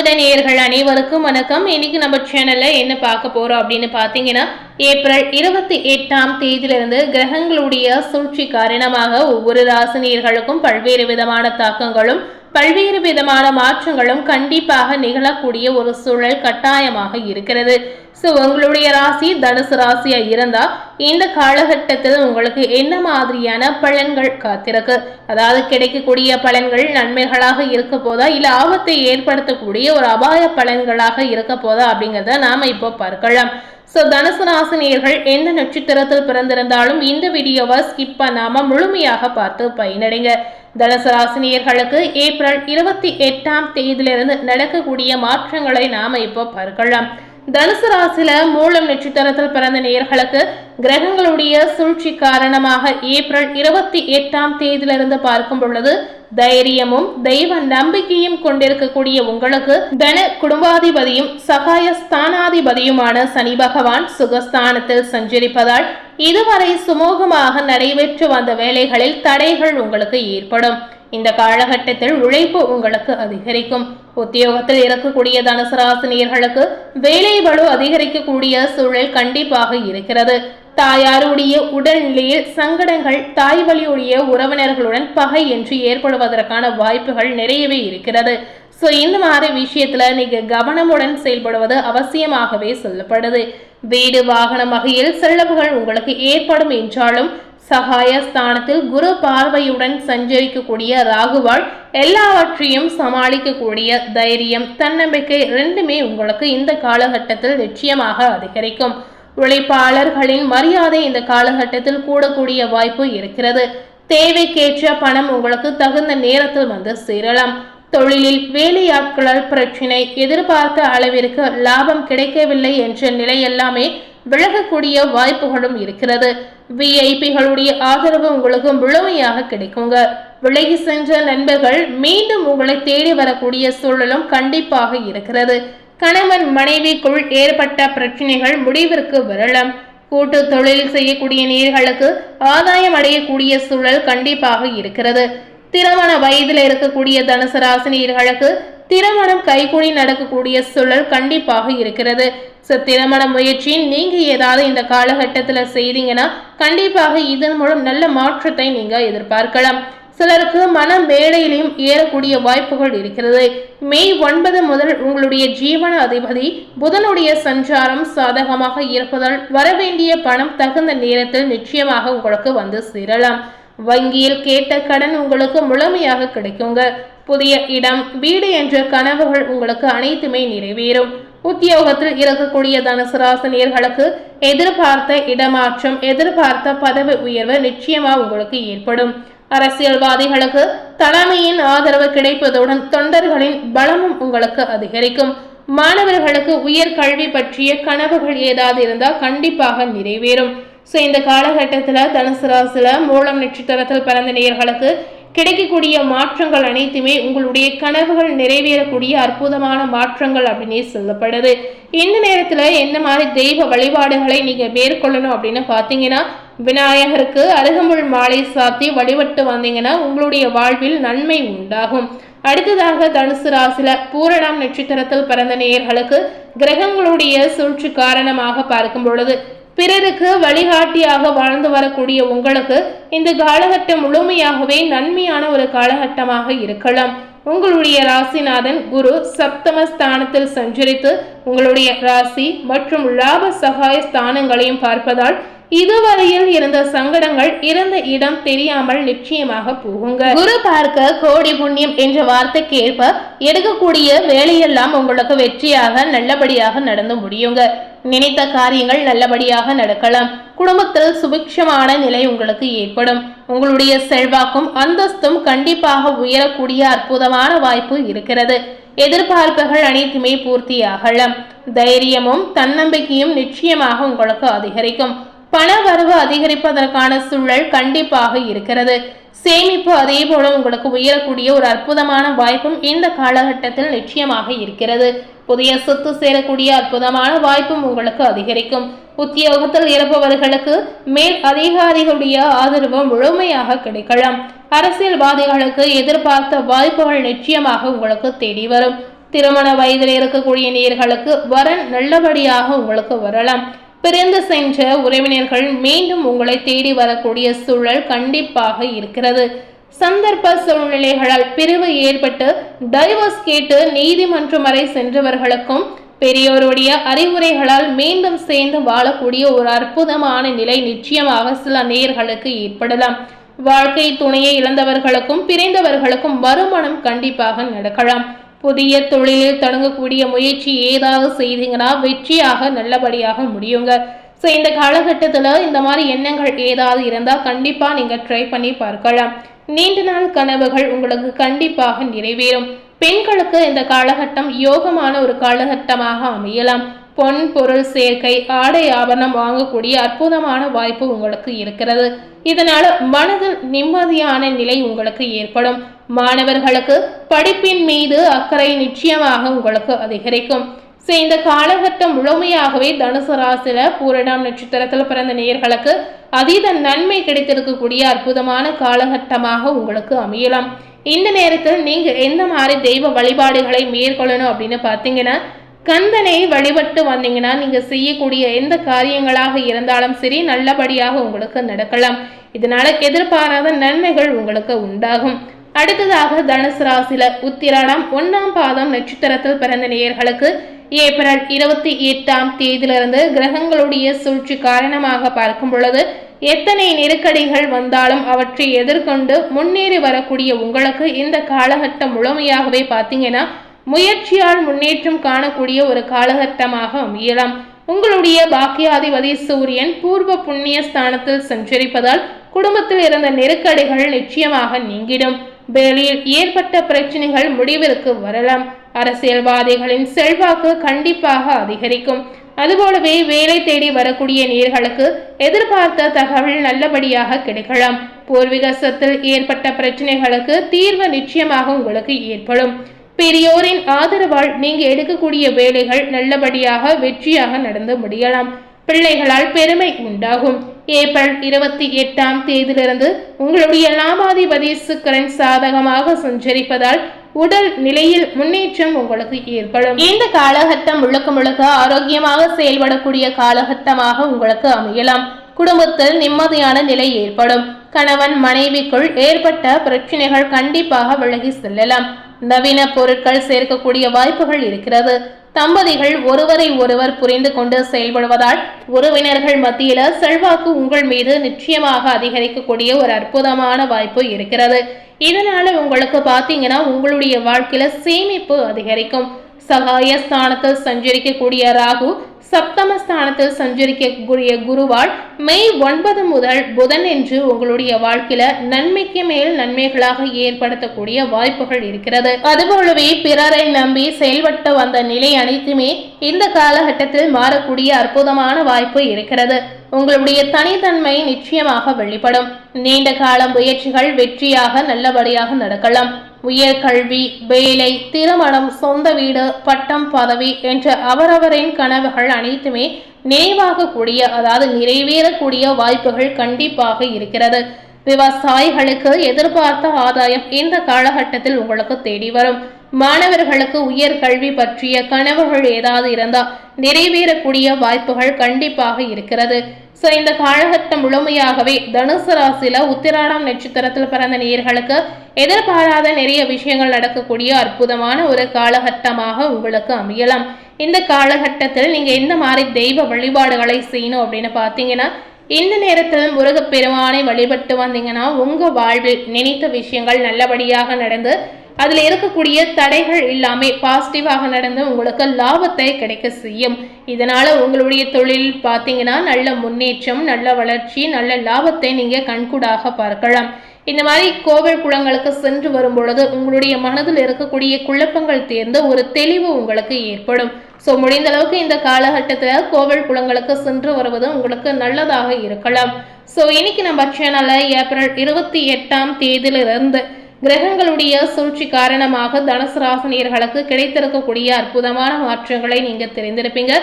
அன்புள்ள நேயர்கள் அனைவருக்கும் வணக்கம். இன்னைக்கு நம்ம சேனல்ல என்ன பார்க்க போறோம் அப்படின்னு பாத்தீங்கன்னா, ஏப்ரல் 28ஆம் தேதியிலிருந்து கிரகங்களுடைய சூழ்ச்சி காரணமாக ஒவ்வொரு ராசினியர்களுக்கும் பல்வேறு விதமான தாக்கங்களும் பல்வேறு விதமான மாற்றங்களும் கண்டிப்பாக நிகழக்கூடிய ஒரு சூழல் கட்டாயமாக இருக்கிறது. ஸோ உங்களுடைய ராசி தனுசு ராசியா இருந்தா இந்த காலகட்டத்தில் உங்களுக்கு என்ன மாதிரியான பலன்கள் காத்திருக்கு, அதாவது கிடைக்கக்கூடிய பலன்கள் நன்மைகளாக இருக்க போதா இல்ல ஆபத்தை ஏற்படுத்தக்கூடிய ஒரு அபாய பலன்களாக இருக்க போதா அப்படிங்கிறத நாம இப்போ பார்க்கலாம். ஸோ தனுசு ராசினியர்கள் எந்த நட்சத்திரத்தில் பிறந்திருந்தாலும் இந்த வீடியோவை ஸ்கிப் பண்ணாம முழுமையாக பார்த்து பயனடைங்க. தனுசு ராசினியர்களுக்கு ஏப்ரல் 28ஆம் தேதியிலிருந்து நடக்கக்கூடிய மாற்றங்களை நாம இப்போ பார்க்கலாம். தனுசு ராசியில மூலம் நட்சத்திரத்தில் பிறந்த நேயர்களுக்கு கிரகங்களுடைய சூழ்ச்சி காரணமாக ஏப்ரல் 28ஆம் தேதியிலிருந்து பார்க்கும் பொழுது தைரியமும் தெய்வ நம்பிக்கையும் கொண்டிருக்கக்கூடிய உங்களுக்கு தன குடும்பாதிபதியும் சகாய ஸ்தானாதிபதியுமான சனி பகவான் சுகஸ்தானத்தில் சஞ்சரிப்பதால் இதுவரை சுமூகமாக நடைபெற்று வந்த வேலைகளில் தடைகள் உங்களுக்கு ஏற்படும். இந்த காலகட்டத்தில் உழைப்பு உங்களுக்கு அதிகரிக்கும். உத்தியோகத்தில் இருக்கக்கூடிய தனுசு ராசினியர்களுக்கு வேலை பளு அதிகரிக்கக்கூடிய சூழல் கண்டிப்பாக இருக்கிறது. தாயாருடைய உடல்நிலையில் சங்கடங்கள், தாய் வழியுடைய உறவினர்களுடன் பகை என்று ஏற்படுவதற்கான வாய்ப்புகள் நிறையவே இருக்கிறது. ஸோ இந்த மாதிரி விஷயத்துல நீங்க கவனமுடன் செயல்படுவது அவசியமாகவே சொல்லப்படுது. வீடு வாகனம் வகையில் செலவுகள் உங்களுக்கு ஏற்படும் என்றாலும் சகாய ஸ்தானத்தில் குரு பார்வையுடன் சஞ்சரிக்கக்கூடிய ராகுவால் எல்லாவற்றையும் சமாளிக்கக்கூடிய தைரியம், தன்னம்பிக்கை ரெண்டுமே உங்களுக்கு இந்த காலகட்டத்தில் நிச்சயமாக அதிகரிக்கும். உழைப்பாளர்களின் மரியாதை இந்த காலகட்டத்தில் கூடக்கூடிய வாய்ப்பு இருக்கிறது. தேவைக்கேற்ற பணம் உங்களுக்கு தகுந்த நேரத்தில் வந்து சேரலாம். தொழிலில் வேலையாட்களால் பிரச்சினை, எதிர்பார்த்த அளவிற்கு லாபம் கிடைக்கவில்லை என்ற நிலை எல்லாமே விலகக்கூடிய வாய்ப்புகளும் இருக்கிறது. விஐபிகளுடைய ஆதரவு உங்களுக்கு முழுமையாக கிடைக்குங்க. விலகி சென்ற நண்பர்கள் மீண்டும் உங்களை தேடி வரக்கூடிய சூழலும் கண்டிப்பாக இருக்கிறது. கணவன் மனைவிக்குள் ஏற்பட்ட பிரச்சனைகள் முடிவிற்கு வரலாம். கூட்டு தொழில் செய்யக்கூடிய நேயர்களுக்கு ஆதாயம் அடையக்கூடிய சூழல் கண்டிப்பாக இருக்கிறது. திருமண வயதில் இருக்கக்கூடிய தனுசு ராசினியர்களுக்கு திருமணம் கைகூடி நடக்கக்கூடிய சூழல் கண்டிப்பாக இருக்கிறது. திருமண முயற்சி நீங்க ஏதாவது இந்த காலகட்டத்துல செய்தீங்கன்னா கண்டிப்பாக இதன் மூலம் நல்ல மாற்றத்தை நீங்க எதிர்பார்க்கலாம். சிலருக்கு மன மேடையிலையும் ஏறக்கூடிய வாய்ப்புகள் இருக்கிறது. மே 9 முதல் உங்களுடைய ஜீவன அதிபதி புதனுடைய சஞ்சாரம் சாதகமாக இருப்பதால் வரவேண்டிய பணம் தகுந்த நேரத்தில் நிச்சயமாக உங்களுக்கு வந்து சேரலாம். வங்கியில் கேட்ட கடன் உங்களுக்கு முழுமையாக கிடைக்குங்க. புதிய இடம், வீடு என்ற கனவுகள் உங்களுக்கு அனைத்துமே நிறைவேறும். உத்தியோகத்தில் இருக்கக்கூடிய தனுசு ராசினியர்களுக்கு எதிர்பார்த்த இடமாற்றம், எதிர்பார்த்த பதவி உயர்வு நிச்சயமா உங்களுக்கு ஏற்படும். அரசியல்வாதிகளுக்கு தலைமையின் ஆதரவு கிடைப்பதுடன் தொண்டர்களின் பலமும் உங்களுக்கு அதிகரிக்கும். மாணவர்களுக்கு உயர் கல்வி பற்றிய கனவுகள் ஏதாவது இருந்தால் கண்டிப்பாக நிறைவேறும். ஸோ இந்த காலகட்டத்தில் தனுசு ராசியில மூலம் நட்சத்திரத்தில் பிறந்த நேயர்களுக்கு கிடைக்கக்கூடிய மாற்றங்கள் அனைத்துமே உங்களுடைய கனவுகள் நிறைவேறக்கூடிய அற்புதமான மாற்றங்கள் அப்படின்னே சொல்லப்படுது. இந்த நேரத்தில் என்ன மாதிரி தெய்வ வழிபாடுகளை நீங்க மேற்கொள்ளணும் அப்படின்னு பார்த்தீங்கன்னா, விநாயகருக்கு அருகம்புல் மாலை சாத்தி வழிபட்டு வந்தீங்கன்னா உங்களுடைய வாழ்வில் நன்மை உண்டாகும். அடுத்ததாக தனுசு ராசியில பூரணம் நட்சத்திரத்தில் பிறந்த நேயர்களுக்கு கிரகங்களுடைய சூழ்ச்சி காரணமாக பார்க்கும் பொழுது பிறருக்கு வழிகாட்டியாக வாழ்ந்து வரக்கூடிய உங்களுக்கு இந்த காலகட்டம் முழுமையாகவே நன்மையான ஒரு காலகட்டமாக இருக்கலாம். உங்களுடைய ராசிநாதன் குரு சப்தம ஸ்தானத்தில் சஞ்சரித்து உங்களுடைய ராசி மற்றும் லாப சகாய ஸ்தானங்களையும் பார்ப்பதால் இதுவரையில் இருந்த சங்கடங்கள் இருந்த இடம் தெரியாமல் நிச்சயமாக போகுங்க. குரு பார்க்க கோடி புண்ணியம் என்ற வார்த்தைக்கு ஏற்ப எடுக்கக்கூடிய வேலையெல்லாம் உங்களுக்கு வெற்றியாக நல்லபடியாக நடந்து முடியுங்க. நினைத்த காரியங்கள் நல்லபடியாக நடக்கலாம். குடும்பத்தில் சுபிக்ஷமான நிலை உங்களுக்கு ஏற்படும். உங்களுடைய செல்வாக்கும் அந்தஸ்தும் கண்டிப்பாக உயரக்கூடிய அற்புதமான வாய்ப்பு இருக்கிறது. எதிர்பார்ப்புகள் அனைத்துமே பூர்த்தியாகலாம். தைரியமும் தன்னம்பிக்கையும் நிச்சயமாக உங்களுக்கு அதிகரிக்கும். பண வரவு அதிகரிப்பதற்கான சூழல் கண்டிப்பாக இருக்கிறது. சேமிப்பு அதே போல உங்களுக்கு உயரக்கூடிய ஒரு அற்புதமான வாய்ப்பும் இந்த காலகட்டத்தில் நிச்சயமாக இருக்கிறது. புதிய சொத்து சேரக்கூடிய அற்புதமான வாய்ப்பும் உங்களுக்கு அதிகரிக்கும். உத்தியோகத்தில் இருப்பவர்களுக்கு மேல் அதிகாரிகளுடைய ஆதரவு முழுமையாக கிடைக்கலாம். அரசியல்வாதிகளுக்கு எதிர்பார்த்த வாய்ப்புகள் நிச்சயமாக உங்களுக்கு தேடி வரும். திருமண வயதில் இருக்கக்கூடிய நேயர்களுக்கு வரன் நல்லபடியாக உங்களுக்கு வரலாம். பிரிந்து சென்ற உறவினர்கள் மீண்டும் உங்களை தேடி வரக்கூடிய சூழல் கண்டிப்பாக இருக்கிறது. சந்தர்ப்ப சூழ்நிலைகளால் பிரிவு ஏற்பட்டு டைவர்ஸ் கேட்டு நீதிமன்றம் வரை சென்றவர்களுக்கும் பெரியோருடைய அறிவுரைகளால் மீண்டும் சேர்ந்து வாழக்கூடிய ஒரு அற்புதமான நிலை நிச்சயமாக சில நேயர்களுக்கு ஏற்படலாம். வாழ்க்கை துணையை இழந்தவர்களுக்கும் பிரிந்தவர்களுக்கும் வருமானம் கண்டிப்பாக நடக்கலாம். புதிய தொழிலில் தொடங்கக்கூடிய முயற்சி ஏதாவது செய்தீங்கன்னா வெற்றியாக நல்லபடியாக முடியுங்க. ஸோ இந்த காலகட்டத்தில் இந்த மாதிரி எண்ணங்கள் ஏதாவது இருந்தால் கண்டிப்பாக நீங்கள் ட்ரை பண்ணி பார்க்கலாம். நீண்ட நாள் கனவுகள் உங்களுக்கு கண்டிப்பாக நிறைவேறும். பெண்களுக்கு இந்த காலகட்டம் யோகமான ஒரு காலகட்டமாக அமையலாம். பொன் பொருள் சேர்க்கை, ஆடை ஆபரணம் வாங்கக்கூடிய அற்புதமான வாய்ப்பு உங்களுக்கு இருக்கிறது. இதனால மனதில் நிம்மதியான நிலை உங்களுக்கு ஏற்படும். மாணவர்களுக்கு படிப்பின் மீது அக்கறை நிச்சயமாக உங்களுக்கு அதிகரிக்கும். இந்த காலகட்டம் முழுமையாகவே தனுசு ராசியில பூரணம் நட்சத்திரத்தில் பிறந்த நேயர்களுக்கு அதீத நன்மை கிடைத்திருக்கக்கூடிய அற்புதமான காலகட்டமாக உங்களுக்கு அமையலாம். இந்த நேரத்தில் நீங்க எந்த மாதிரி தெய்வ வழிபாடுகளை மேற்கொள்ளணும் அப்படின்னு பார்த்தீங்கன்னா, கந்தனை வழிபட்டு வந்தீங்கன்னா நீங்க செய்யக்கூடிய எந்த காரியங்களாக இருந்தாலும் சரி நல்லபடியாக உங்களுக்கு நடக்கலாம். இதனால எதிர்பாராத நன்மைகள் உங்களுக்கு உண்டாகும். அடுத்ததாக தனுசு ராசியில உத்திராடம் 1ஆம் பாதம் நட்சத்திரத்தில் பிறந்த நேயர்களுக்கு ஏப்ரல் 28ஆம் தேதியிலிருந்து கிரகங்களுடைய சூழ்ச்சி காரணமாக பார்க்கும் பொழுது எத்தனை நெருக்கடிகள் வந்தாலும் அவற்றை எதிர்கொண்டு முன்னேறி வரக்கூடிய உங்களுக்கு இந்த காலகட்டம் முழுமையாகவே பார்த்தீங்கன்னா முயற்சியால் முன்னேற்றம் காணக்கூடிய ஒரு காலகட்டமாக அமையலாம். உங்களுடைய பாக்கியாதிபதி சூரியன் பூர்வ புண்ணிய ஸ்தானத்தில் சஞ்சரிப்பதால் குடும்பத்தில் இருந்த நெருக்கடிகள் நிச்சயமாக நீங்கிடும். வெளியில் ஏற்பட்ட பிரச்சனைகள் முடிவிற்கு வரலாம். அரசியல்வாதிகளின் செல்வாக்கு கண்டிப்பாக அதிகரிக்கும். அதுபோலவே வேலை தேடி வரக்கூடிய நேயர்களுக்கு எதிர்பார்த்த தகவல் நல்லபடியாக கிடைக்கலாம். பூர்வீக சொத்தில் ஏற்பட்ட பிரச்சனைகளுக்கு தீர்வு நிச்சயமாக உங்களுக்கு ஏற்படும். பெரியோரின் ஆதரவால் நீங்க எடுக்கக்கூடிய வேலைகள் நல்லபடியாக வெற்றியாக நடந்து முடியலாம். பிள்ளைகளால் பெருமை உண்டாகும். ஏப்ரல் 28ஆம் தேதியிலிருந்து உங்களுடைய லாபாதிபதி சுக்கிரன் சாதகமாக சஞ்சரிப்பதால் உடல் நிலையில் முன்னேற்றம் உங்களுக்கு ஏற்படும். இந்த காலகட்டம் முழுக்க முழுக்க ஆரோக்கியமாக செயல்படக்கூடிய காலகட்டமாக உங்களுக்கு அமையலாம். குடும்பத்தில் நிம்மதியான நிலை ஏற்படும். கணவன் மனைவிக்குள் ஏற்பட்ட பிரச்சனைகள் கண்டிப்பாக விலகி செல்லலாம். நவீன பொருட்கள் சேர்க்கக்கூடிய வாய்ப்புகள் இருக்கிறது. தம்பதிகள் ஒருவரை ஒருவர் புரிந்து கொண்டு செயல்படுவதால் உறவினர்கள் மத்தியில செல்வாக்கு உங்கள் மீது நிச்சயமாக அதிகரிக்கக்கூடிய ஒரு அற்புதமான வாய்ப்பு இருக்கிறது. இதனால உங்களுக்கு பாத்தீங்கன்னா உங்களுடைய வாழ்க்கையில சேமிப்பு அதிகரிக்கும். சகாய ஸ்தானத்தில் சஞ்சரிக்கக்கூடிய ராகு சப்தமஸ்தானத்தில் சஞ்சரிக்கக்கூடிய குருவால் மே 9 முதல் புதன் என்று உங்களுடைய வாழ்க்கையில நன்மைக்கு மேல் நன்மைகளாக ஏற்படுத்தக்கூடிய வாய்ப்புகள் இருக்கிறது. அதுபோலவே பிறரை நம்பி செயல்பட்டு வந்த நிலை அனைத்துமே இந்த காலகட்டத்தில் மாறக்கூடிய அற்புதமான வாய்ப்பு இருக்கிறது. உங்களுடைய தனித்தன்மை நிச்சயமாக வெளிப்படும். நீண்ட கால முயற்சிகள் வெற்றியாக நல்லபடியாக நடக்கலாம். உயர்கல்வி, வேலை, திருமணம், சொந்த வீடு, பட்டம், பதவி என்ற அவரவரின் கனவுகள் அனைத்துமே நினைவாகக்கூடிய அதாவது நிறைவேறக்கூடிய வாய்ப்புகள் கண்டிப்பாக இருக்கிறது. விவசாயிகளுக்கு எதிர்பார்த்த ஆதாயம் இந்த காலகட்டத்தில் உங்களுக்கு தேடி வரும். மாணவர்களுக்கு உயர்கல்வி பற்றிய கனவுகள் ஏதாவது இருந்தால் நிறைவேறக்கூடிய வாய்ப்புகள் கண்டிப்பாக இருக்கிறது. ஸோ இந்த காலகட்டம் முழுமையாகவே தனுசு ராசியில உத்திராடம் நட்சத்திரத்தில் பிறந்த நேயர்களுக்கு எதிர்பாராத நிறைய விஷயங்கள் நடக்கக்கூடிய அற்புதமான ஒரு காலகட்டமாக உங்களுக்கு அமையலாம். இந்த காலகட்டத்தில் நீங்க எந்த மாதிரி தெய்வ வழிபாடுகளை செய்யணும் அப்படின்னு பார்த்தீங்கன்னா, இந்த நேரத்தில் முருகப்பெருமானை வழிபட்டு வந்தீங்கன்னா உங்க வாழ்வில் நினைத்த விஷயங்கள் நல்லபடியாக நடந்து அதுல இருக்கக்கூடிய தடைகள் எல்லாமே பாசிட்டிவாக நடந்து உங்களுக்கு லாபத்தை கிடைக்க செய்யும். இதனால உங்களுடைய தொழில் பார்த்தீங்கன்னா நல்ல முன்னேற்றம், நல்ல வளர்ச்சி, நல்ல லாபத்தை நீங்க கண்கூடாக பார்க்கலாம். இந்த மாதிரி கோவில் குளங்களுக்கு சென்று வரும் பொழுது உங்களுடைய மனதில் இருக்கக்கூடிய குழப்பங்கள் தேர்ந்து ஒரு தெளிவு உங்களுக்கு ஏற்படும். ஸோ முடிந்த அளவுக்கு இந்த காலகட்டத்தில் கோவில் குளங்களுக்கு சென்று வருவது உங்களுக்கு நல்லதாக இருக்கலாம். ஸோ இன்னைக்கு நம்ம சேனல்ல ஏப்ரல் 28ஆம் தேதியிலிருந்து கிரகங்களுடைய சூழ்ச்சி காரணமாக தனுசு ராசினியர்களுக்கு கிடைத்திருக்கக்கூடிய அற்புதமான மாற்றங்களை நீங்க தெரிந்திருப்பீங்க.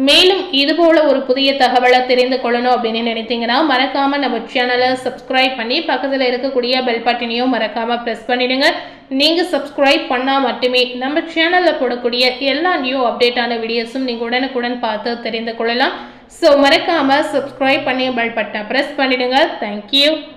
மேலும் இதுபோல ஒரு புதிய தகவலை தெரிந்து கொள்ளணும் அப்படின்னு நினைத்தீங்கன்னா மறக்காம நம்ம சேனலை சப்ஸ்கிரைப் பண்ணி பக்கத்தில் இருக்கக்கூடிய பெல் பட்டனையும் மறக்காம பிரஸ் பண்ணிடுங்க. நீங்க சப்ஸ்கிரைப் பண்ணா மட்டுமே நம்ம சேனல்ல போடக்கூடிய எல்லா நியூ அப்டேட்டான வீடியோஸும் நீங்க உடனுக்குடன் பார்த்து தெரிந்து கொள்ளலாம். ஸோ மறக்காம சப்ஸ்கிரைப் பண்ணி பெல் பட்டனை பிரஸ் பண்ணிடுங்க. தேங்க்யூ.